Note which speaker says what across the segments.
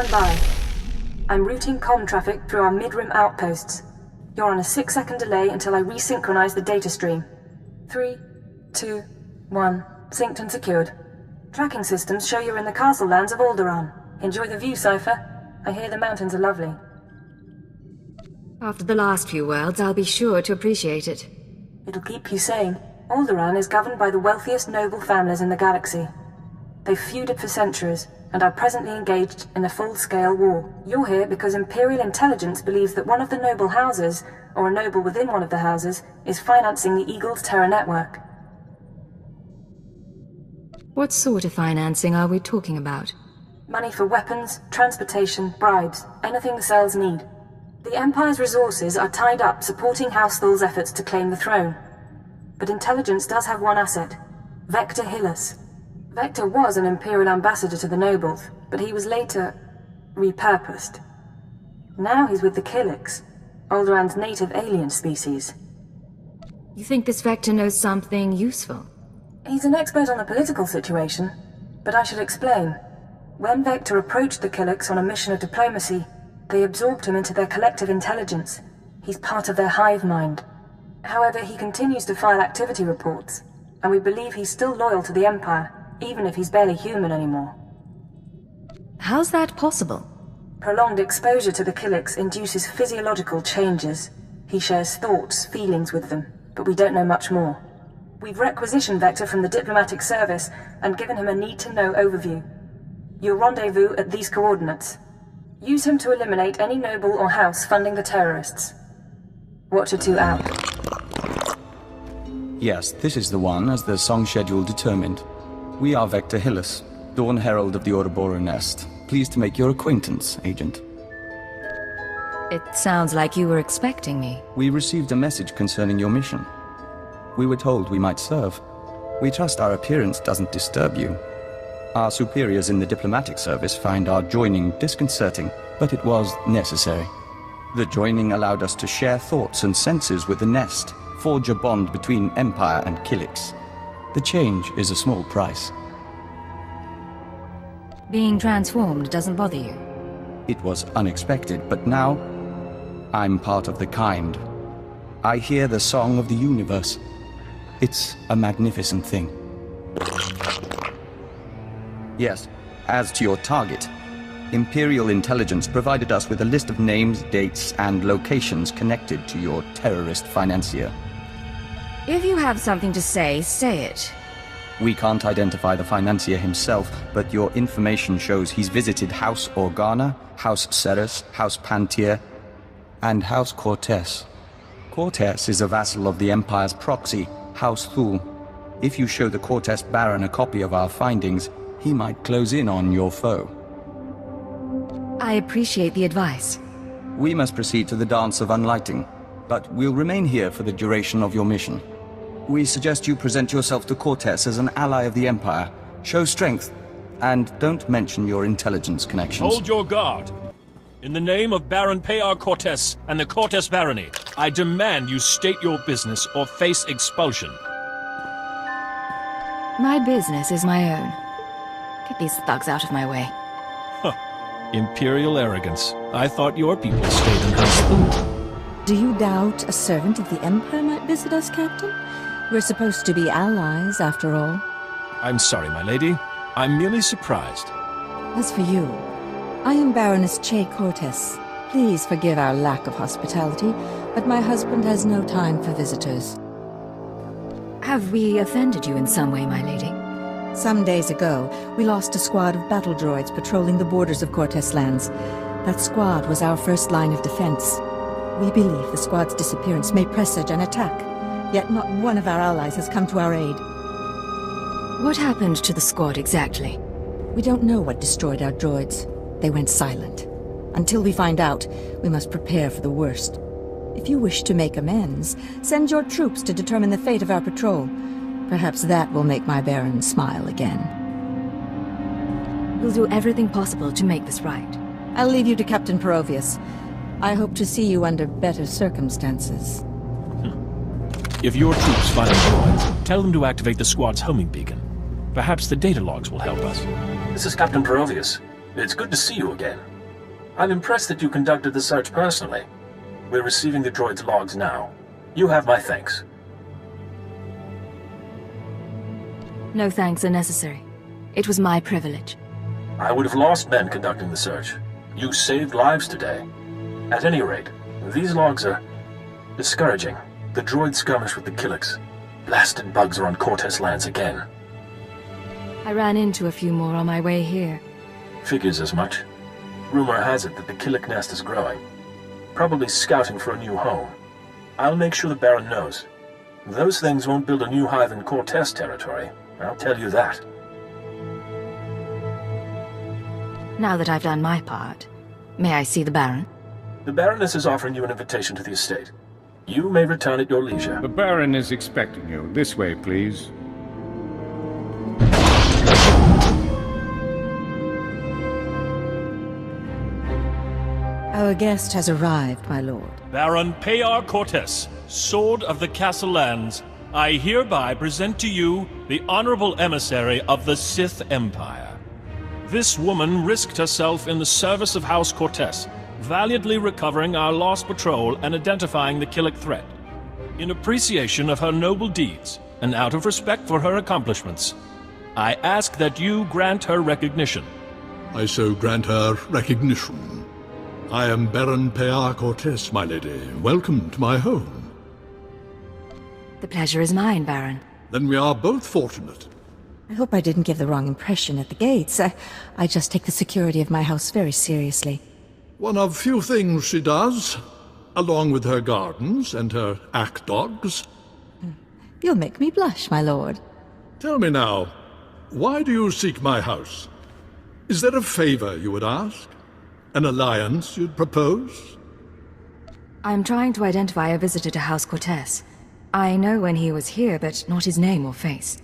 Speaker 1: Stand by. I'm routing comm traffic through our mid-rim outposts. You're on a 6-second delay until I resynchronize the data stream. 3, 2, 1. Synced and secured. Tracking systems show you're in the castle lands of Alderaan. Enjoy the view, Cypher. I hear the mountains are lovely.
Speaker 2: After the last few worlds, I'll be sure to appreciate it.
Speaker 1: It'll keep you sane. Alderaan is governed by the wealthiest noble families in the galaxy. They've feuded for centuries, and are presently engaged in a full-scale war. You're here because Imperial intelligence believes that one of the noble houses, or a noble within one of the houses, is financing the Eagle's Terra network.
Speaker 2: What sort of financing are we talking about?
Speaker 1: Money for weapons, transportation, bribes, anything the cells need. The Empire's resources are tied up supporting House Thul's efforts to claim the throne. But intelligence does have one asset, Vector Hillis. Vector was an Imperial ambassador to the nobles, but he was later repurposed. Now he's with the Killiks, Alderaan's native alien species.
Speaker 2: You think this Vector knows something useful?
Speaker 1: He's an expert on the political situation, but I should explain. When Vector approached the Killiks on a mission of diplomacy, they absorbed him into their collective intelligence. He's part of their hive mind. However, he continues to file activity reports, and we believe he's still loyal to the Empire, even if he's barely human anymore.
Speaker 2: How's that possible?
Speaker 1: Prolonged exposure to the Killiks induces physiological changes. He shares thoughts, feelings with them, but we don't know much more. We've requisitioned Vector from the diplomatic service and given him a need-to-know overview. You'll rendezvous at these coordinates. Use him to eliminate any noble or house funding the terrorists. Watcher 2 out.
Speaker 3: Yes, this is the one, as the song schedule determined. We are Vector Hillis, Dawn Herald of the Ouroboros Nest. Pleased to make your acquaintance, Agent.
Speaker 2: It sounds like you were expecting me.
Speaker 3: We received a message concerning your mission. We were told we might serve. We trust our appearance doesn't disturb you. Our superiors in the diplomatic service find our joining disconcerting, but it was necessary. The joining allowed us to share thoughts and senses with the Nest, forge a bond between Empire and Killiks. The change is a small price.
Speaker 2: Being transformed doesn't bother you?
Speaker 3: It was unexpected, but now I'm part of the kind. I hear the song of the universe. It's a magnificent thing. Yes, as to your target, Imperial intelligence provided us with a list of names, dates, and locations connected to your terrorist financier.
Speaker 2: If you have something to say, say it.
Speaker 3: We can't identify the financier himself, but your information shows he's visited House Organa, House Ceres, House Pantier, and House Cortez. Cortez is a vassal of the Empire's proxy, House Thul. If you show the Cortez Baron a copy of our findings, he might close in on your foe.
Speaker 2: I appreciate the advice.
Speaker 3: We must proceed to the Dance of Unlighting, but we'll remain here for the duration of your mission. We suggest you present yourself to Cortez as an ally of the Empire, show strength, and don't mention your intelligence connections.
Speaker 4: Hold your guard. In the name of Baron Payar Cortez and the Cortez Barony, I demand you state your business or face expulsion.
Speaker 2: My business is my own. Get these thugs out of my way.
Speaker 4: Imperial arrogance. I thought your people stayed in House.
Speaker 5: Do you doubt a servant of the Empire might visit us, Captain? We're supposed to be allies, after all.
Speaker 4: I'm sorry, my lady. I'm merely surprised.
Speaker 5: As for you, I am Baroness Che Cortez. Please forgive our lack of hospitality, but my husband has no time for visitors.
Speaker 2: Have we offended you in some way, my lady?
Speaker 5: Some days ago, we lost a squad of battle droids patrolling the borders of Cortez lands. That squad was our first line of defense. We believe the squad's disappearance may presage an attack, yet not one of our allies has come to our aid.
Speaker 2: What happened to the squad exactly?
Speaker 5: We don't know what destroyed our droids. They went silent. Until we find out, we must prepare for the worst. If you wish to make amends, send your troops to determine the fate of our patrol. Perhaps that will make my Baron smile again.
Speaker 2: We'll do everything possible to make this right.
Speaker 5: I'll leave you to Captain Perovius. I hope to see you under better circumstances.
Speaker 4: If your troops find the droids, tell them to activate the squad's homing beacon. Perhaps the data logs will help us.
Speaker 6: This is Captain Perovius. It's good to see you again. I'm impressed that you conducted the search personally. We're receiving the droid's logs now. You have my thanks.
Speaker 2: No thanks are necessary. It was my privilege.
Speaker 6: I would have lost men conducting the search. You saved lives today. At any rate, these logs are discouraging. The droid skirmish with the Killiks. Blasted bugs are on Cortez lands again.
Speaker 2: I ran into a few more on my way here.
Speaker 6: Figures as much. Rumor has it that the Killik nest is growing. Probably scouting for a new home. I'll make sure the Baron knows. Those things won't build a new hive in Cortez territory. I'll tell you that.
Speaker 2: Now that I've done my part, may I see the Baron?
Speaker 6: The Baroness is offering you an invitation to the estate. You may return at your leisure.
Speaker 7: The Baron is expecting you. This way, please.
Speaker 5: Our guest has arrived, my lord.
Speaker 4: Baron Payar Cortez, Sword of the Castle Lands, I hereby present to you the honorable emissary of the Sith Empire. This woman risked herself in the service of House Cortez, valiantly recovering our lost patrol and identifying the Killik threat. In appreciation of her noble deeds, and out of respect for her accomplishments, I ask that you grant her recognition.
Speaker 8: I so grant her recognition. I am Baron Payar Cortez, my lady. Welcome to my home.
Speaker 2: The pleasure is mine, Baron.
Speaker 8: Then we are both fortunate.
Speaker 5: I hope I didn't give the wrong impression at the gates. I just take the security of my house very seriously.
Speaker 8: One of few things she does, along with her gardens and her ack dogs.
Speaker 5: You'll make me blush, my lord.
Speaker 8: Tell me now, why do you seek my house? Is there a favor you would ask? An alliance you'd propose?
Speaker 2: I'm trying to identify a visitor to House Cortez. I know when he was here, but not his name or face.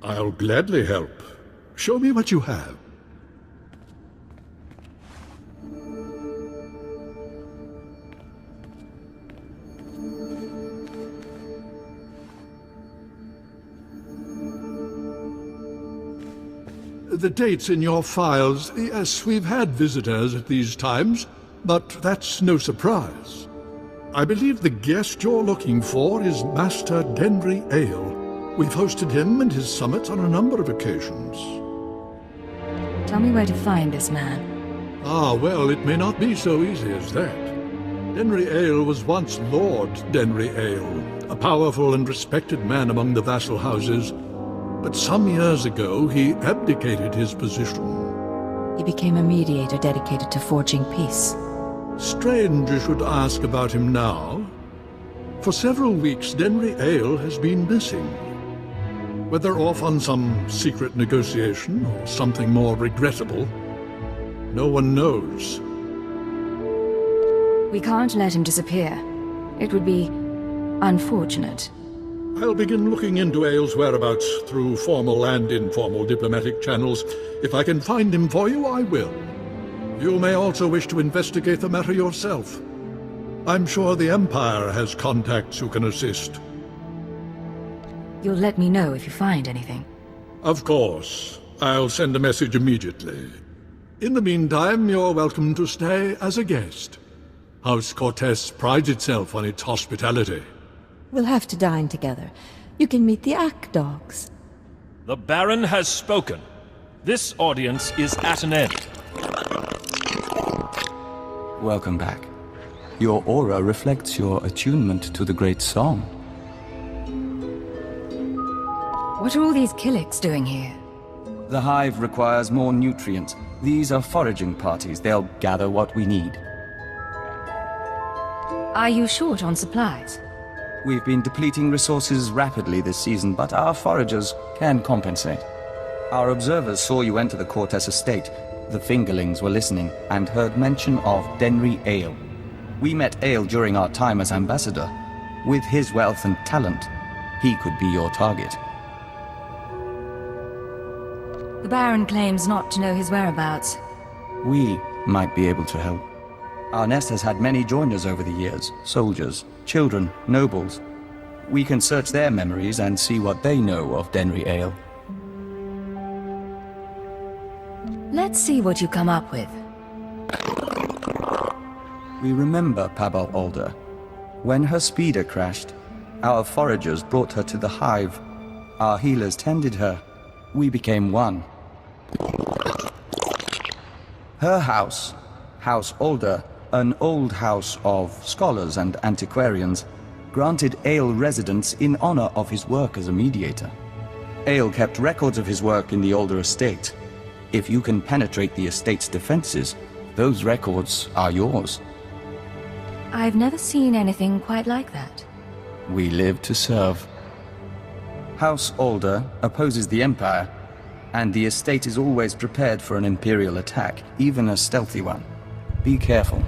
Speaker 8: I'll gladly help. Show me what you have. The dates in your files, yes, we've had visitors at these times, but that's no surprise. I believe the guest you're looking for is Master Denry Ale. We've hosted him and his summits on a number of occasions.
Speaker 2: Tell me where to find this man.
Speaker 8: Ah, well, it may not be so easy as that. Denry Ale was once Lord Denry Ale, a powerful and respected man among the vassal houses. But some years ago, he abdicated his position.
Speaker 5: He became a mediator dedicated to forging peace.
Speaker 8: Strange you should ask about him now. For several weeks, Denry Ale has been missing. Whether off on some secret negotiation or something more regrettable, no one knows.
Speaker 2: We can't let him disappear. It would be unfortunate.
Speaker 8: I'll begin looking into Ale's whereabouts through formal and informal diplomatic channels. If I can find him for you, I will. You may also wish to investigate the matter yourself. I'm sure the Empire has contacts who can assist.
Speaker 2: You'll let me know if you find anything.
Speaker 8: Of course. I'll send a message immediately. In the meantime, you're welcome to stay as a guest. House Cortez prides itself on its hospitality.
Speaker 5: We'll have to dine together. You can meet the ack dogs.
Speaker 4: The Baron has spoken. This audience is at an end.
Speaker 3: Welcome back. Your aura reflects your attunement to the great song.
Speaker 2: What are all these Killiks doing here?
Speaker 3: The hive requires more nutrients. These are foraging parties. They'll gather what we need.
Speaker 2: Are you short on supplies?
Speaker 3: We've been depleting resources rapidly this season, but our foragers can compensate. Our observers saw you enter the Cortez estate. The fingerlings were listening and heard mention of Denry Ale. We met Ale during our time as ambassador. With his wealth and talent, he could be your target.
Speaker 2: The Baron claims not to know his whereabouts.
Speaker 3: We might be able to help. Our nest has had many joiners over the years, soldiers, children, nobles. We can search their memories and see what they know of Denry Ale.
Speaker 2: Let's see what you come up with.
Speaker 3: We remember Pabal Alder. When her speeder crashed, our foragers brought her to the hive. Our healers tended her. We became one. Her house, House Alder, an old house of scholars and antiquarians, granted Ale residence in honor of his work as a mediator. Ale kept records of his work in the Alder estate. If you can penetrate the estate's defenses, those records are yours.
Speaker 2: I've never seen anything quite like that.
Speaker 3: We live to serve. House Alder opposes the Empire, and the estate is always prepared for an Imperial attack, even a stealthy one. Be careful.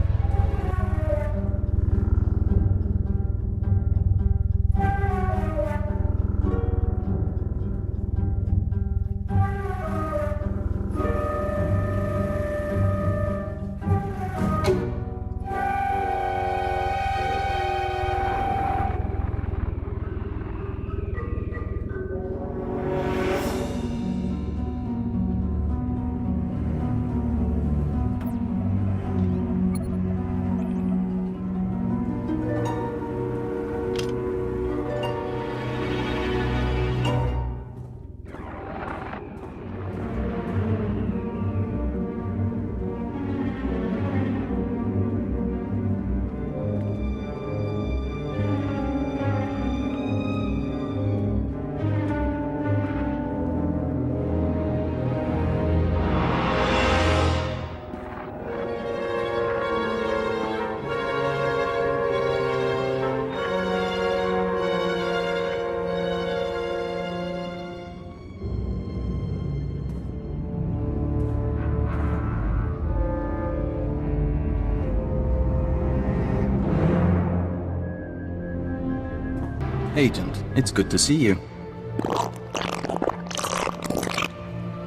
Speaker 3: Agent, it's good to see you.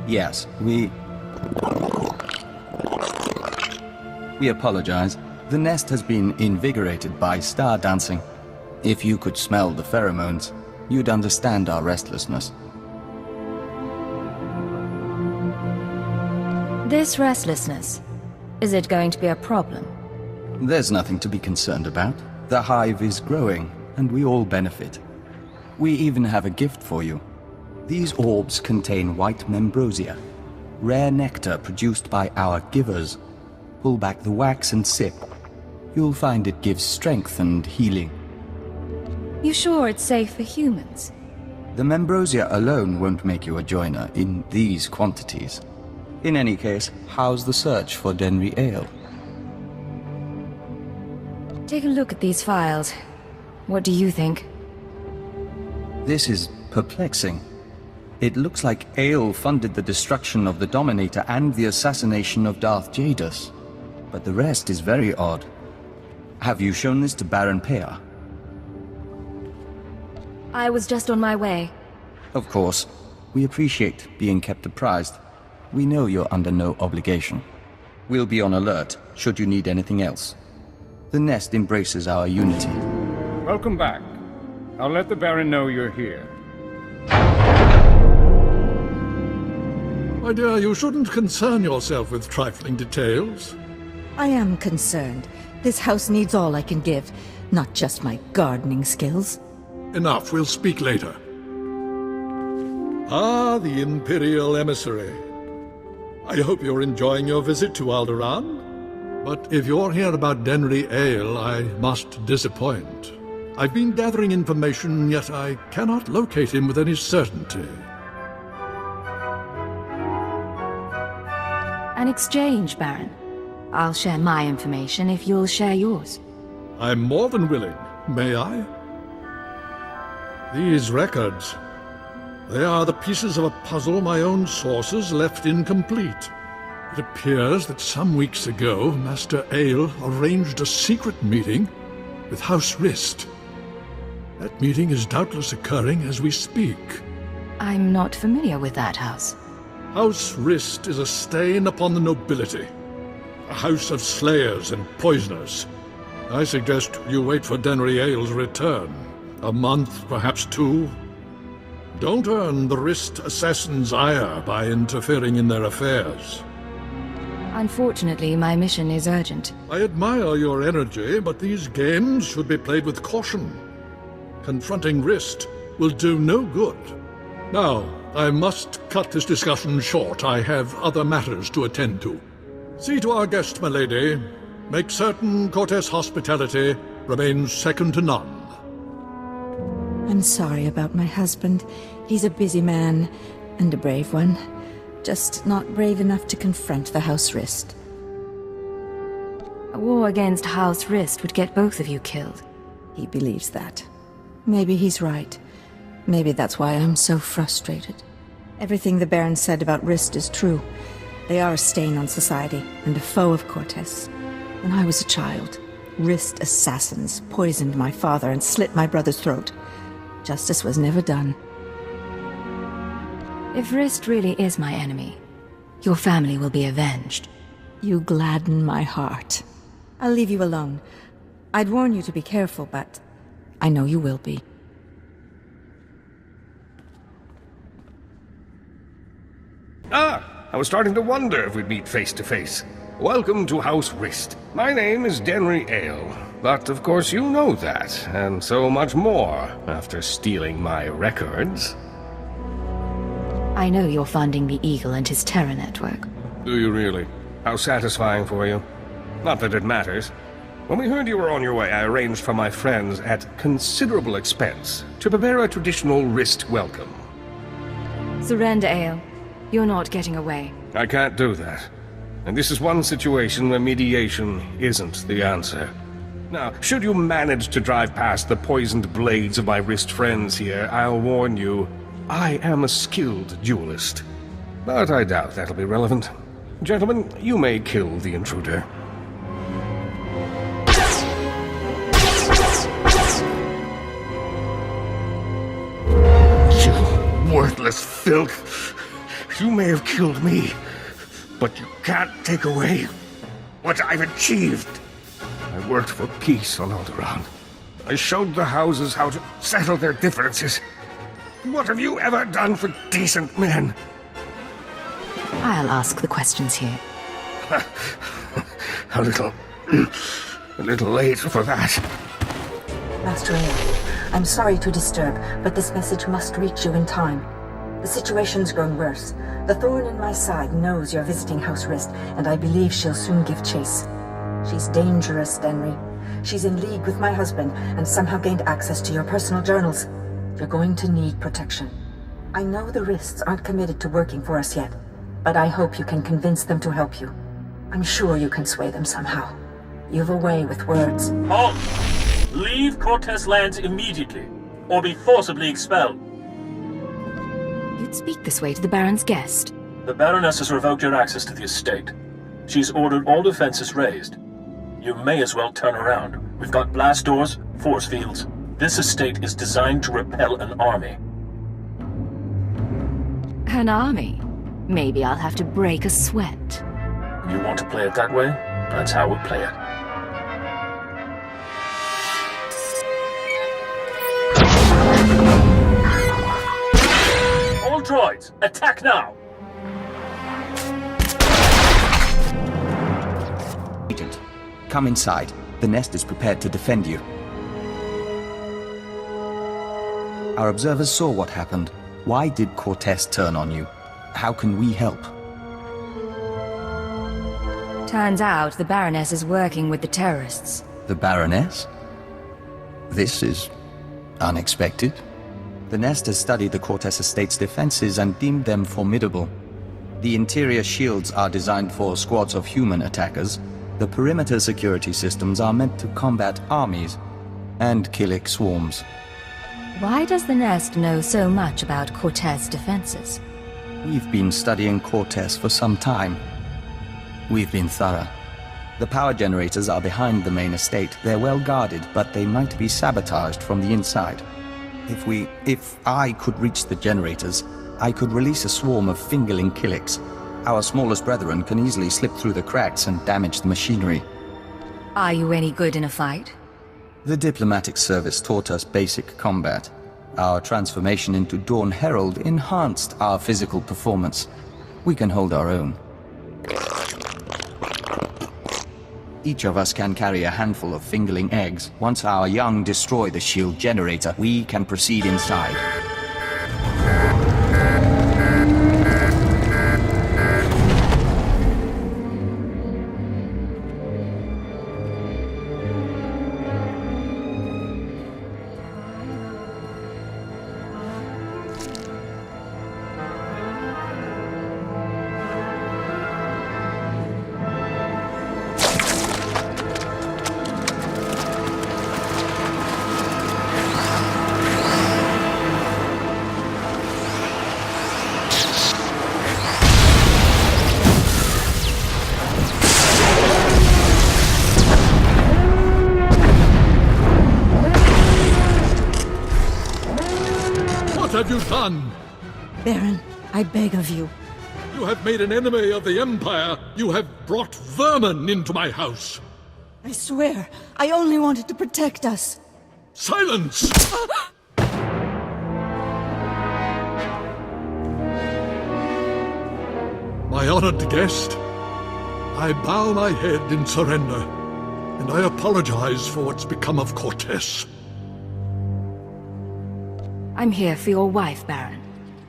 Speaker 3: Yes, we apologize. The nest has been invigorated by star dancing. If you could smell the pheromones, you'd understand our restlessness.
Speaker 2: This restlessness, is it going to be a problem?
Speaker 3: There's nothing to be concerned about. The hive is growing, and we all benefit. We even have a gift for you. These orbs contain white membrosia, rare nectar produced by our givers. Pull back the wax and sip. You'll find it gives strength and healing.
Speaker 2: You sure it's safe for humans?
Speaker 3: The membrosia alone won't make you a joiner in these quantities. In any case, how's the search for Denry Ale?
Speaker 2: Take a look at these files. What do you think?
Speaker 3: This is perplexing. It looks like Ale funded the destruction of the Dominator and the assassination of Darth Jadus. But the rest is very odd. Have you shown this to Baron Pear?
Speaker 2: I was just on my way.
Speaker 3: Of course. We appreciate being kept apprised. We know you're under no obligation. We'll be on alert, should you need anything else. The nest embraces our unity.
Speaker 7: Welcome back. I'll let the Baron know you're here.
Speaker 8: My dear, you shouldn't concern yourself with trifling details.
Speaker 5: I am concerned. This house needs all I can give, not just my gardening skills.
Speaker 8: Enough, we'll speak later. Ah, the Imperial Emissary. I hope you're enjoying your visit to Alderaan. But if you're here about Denry Ale, I must disappoint. I've been gathering information, yet I cannot locate him with any certainty.
Speaker 2: An exchange, Baron. I'll share my information if you'll share yours.
Speaker 8: I'm more than willing. May I? These records. They are the pieces of a puzzle my own sources left incomplete. It appears that some weeks ago, Master Ale arranged a secret meeting with House Rist. That meeting is doubtless occurring as we speak.
Speaker 2: I'm not familiar with that house.
Speaker 8: House Rist is a stain upon the nobility. A house of slayers and poisoners. I suggest you wait for Denry Ale's return. A month, perhaps 2. Don't earn the Rist assassins' ire by interfering in their affairs.
Speaker 2: Unfortunately, my mission is urgent.
Speaker 8: I admire your energy, but these games should be played with caution. Confronting Rist will do no good. Now, I must cut this discussion short. I have other matters to attend to. See to our guest, my lady. Make certain Cortez hospitality remains second to none.
Speaker 5: I'm sorry about my husband. He's a busy man, and a brave one. Just not brave enough to confront the House Rist.
Speaker 2: A war against House Rist would get both of you killed.
Speaker 5: He believes that. Maybe he's right. Maybe that's why I'm so frustrated. Everything the Baron said about Rist is true. They are a stain on society, and a foe of Cortez. When I was a child, Rist assassins poisoned my father and slit my brother's throat. Justice was never done.
Speaker 2: If Rist really is my enemy, your family will be avenged.
Speaker 5: You gladden my heart. I'll leave you alone. I'd warn you to be careful, but I know you will be.
Speaker 9: I was starting to wonder if we'd meet face to face. Welcome to House Rist. My name is Denry Ale, but of course you know that, and so much more after stealing my records.
Speaker 2: I know you're funding the Eagle and his terror network.
Speaker 9: Do you really? How satisfying for you. Not that it matters. When we heard you were on your way, I arranged for my friends at considerable expense to prepare a traditional Rist welcome.
Speaker 2: Surrender, Ale. You're not getting away.
Speaker 9: I can't do that. And this is one situation where mediation isn't the answer. Now, should you manage to drive past the poisoned blades of my Rist friends here, I'll warn you, I am a skilled duelist. But I doubt that'll be relevant. Gentlemen, you may kill the intruder. You worthless filth! You may have killed me, but you can't take away what I've achieved. I worked for peace on Alderaan. I showed the houses how to settle their differences. What have you ever done for decent men?
Speaker 2: I'll ask the questions here.
Speaker 9: a little late for that.
Speaker 1: Master Ale, I'm sorry to disturb, but this message must reach you in time. The situation's grown worse. The thorn in my side knows you're visiting House Rist, and I believe she'll soon give chase. She's dangerous, Denry. She's in league with my husband, and somehow gained access to your personal journals. You're going to need protection. I know the Rists aren't committed to working for us yet, but I hope you can convince them to help you. I'm sure you can sway them somehow. You've a way with words.
Speaker 6: Halt! Leave Cortez lands immediately, or be forcibly expelled.
Speaker 2: You'd speak this way to the Baron's guest.
Speaker 6: The Baroness has revoked your access to the estate. She's ordered all defenses raised. You may as well turn around. We've got blast doors, force fields. This estate is designed to repel an army.
Speaker 2: An army? Maybe I'll have to break a sweat.
Speaker 6: You want to play it that way? That's how we'll play it. All droids, attack now!
Speaker 3: Agent, come inside. The nest is prepared to defend you. Our observers saw what happened. Why did Cortez turn on you? How can we help?
Speaker 2: Turns out the Baroness is working with the terrorists.
Speaker 3: The Baroness? This is unexpected. The Nest has studied the Cortez estate's defenses and deemed them formidable. The interior shields are designed for squads of human attackers. The perimeter security systems are meant to combat armies and Killik swarms.
Speaker 2: Why does the Nest know so much about Cortez defenses?
Speaker 3: We've been studying Cortez for some time. We've been thorough. The power generators are behind the main estate. They're well guarded, but they might be sabotaged from the inside. If I could reach the generators, I could release a swarm of fingerling Killiks. Our smallest brethren can easily slip through the cracks and damage the machinery.
Speaker 2: Are you any good in a fight?
Speaker 3: The diplomatic service taught us basic combat. Our transformation into Dawn Herald enhanced our physical performance. We can hold our own. each of us can carry a handful of fingerling eggs. Once our young destroy the shield generator, we can proceed inside.
Speaker 8: What have you done?
Speaker 5: Baron, I beg of you.
Speaker 8: You have made an enemy of the Empire. You have brought vermin into my house.
Speaker 5: I swear, I only wanted to protect us.
Speaker 8: Silence! My honored guest, I bow my head in surrender, and I apologize for what's become of Cortez.
Speaker 2: I'm here for your wife, Baron.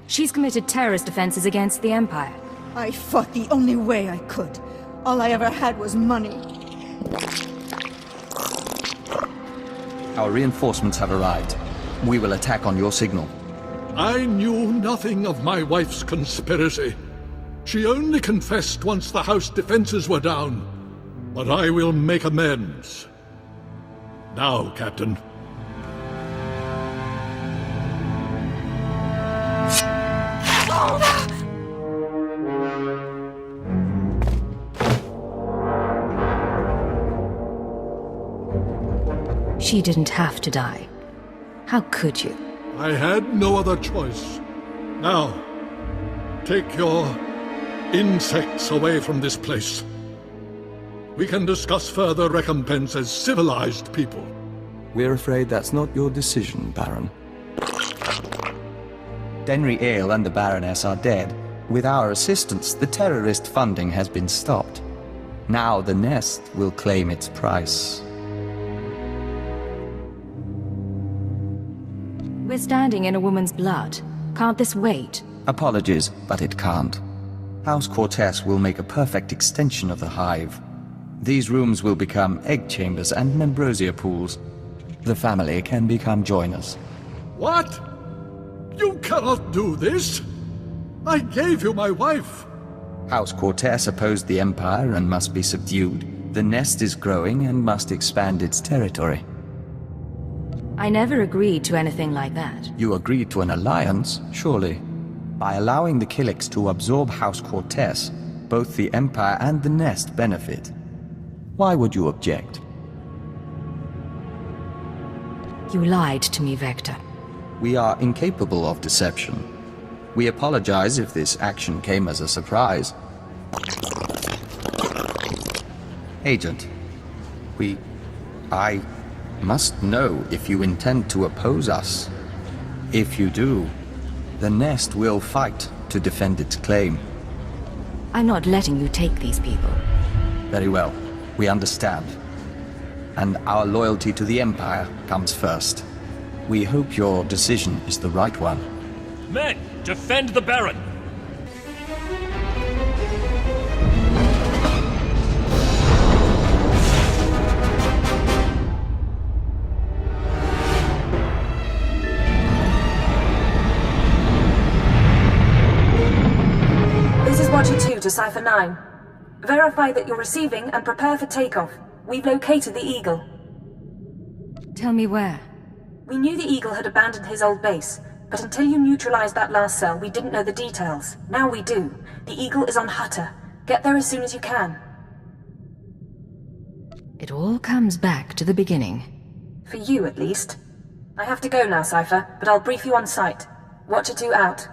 Speaker 2: She's committed terrorist offenses against the Empire.
Speaker 5: I fought the only way I could. All I ever had was money.
Speaker 3: Our reinforcements have arrived. We will attack on your signal.
Speaker 8: I knew nothing of my wife's conspiracy. She only confessed once the house defenses were down. But I will make amends. Now, Captain.
Speaker 2: She didn't have to die. How could you?
Speaker 8: I had no other choice. Now, take your insects away from this place. We can discuss further recompense as civilized people.
Speaker 3: We're afraid that's not your decision, Baron. Denry Ale and the Baroness are dead. With our assistance, the terrorist funding has been stopped. Now the nest will claim its price.
Speaker 2: We're standing in a woman's blood. Can't this wait?
Speaker 3: Apologies, but it can't. House Cortez will make a perfect extension of the hive. These rooms will become egg chambers and membrosia pools. The family can become joiners.
Speaker 8: What? You cannot do this! I gave you my wife!
Speaker 3: House Cortez opposed the Empire and must be subdued. The nest is growing and must expand its territory.
Speaker 2: I never agreed to anything like that.
Speaker 3: You agreed to an alliance, surely. By allowing the Killiks to absorb House Cortez, both the Empire and the nest benefit. Why would you object?
Speaker 2: You lied to me, Vector.
Speaker 3: We are incapable of deception. We apologize if this action came as a surprise. Agent, I must know if you intend to oppose us. If you do, the nest will fight to defend its claim.
Speaker 2: I'm not letting you take these people.
Speaker 3: Very well, we understand. And our loyalty to the Empire comes first. We hope your decision is the right one.
Speaker 4: Men, defend the Baron!
Speaker 1: This is Watcher 2 to Cipher 9. Verify that you're receiving and prepare for takeoff. We've located the Eagle.
Speaker 2: Tell me where.
Speaker 1: We knew the Eagle had abandoned his old base, but until you neutralized that last cell, we didn't know the details. Now we do. The Eagle is on Hutter. Get there as soon as you can.
Speaker 2: It all comes back to the beginning.
Speaker 1: For you, at least. I have to go now, Cipher, but I'll brief you on site. Watcher 2 out.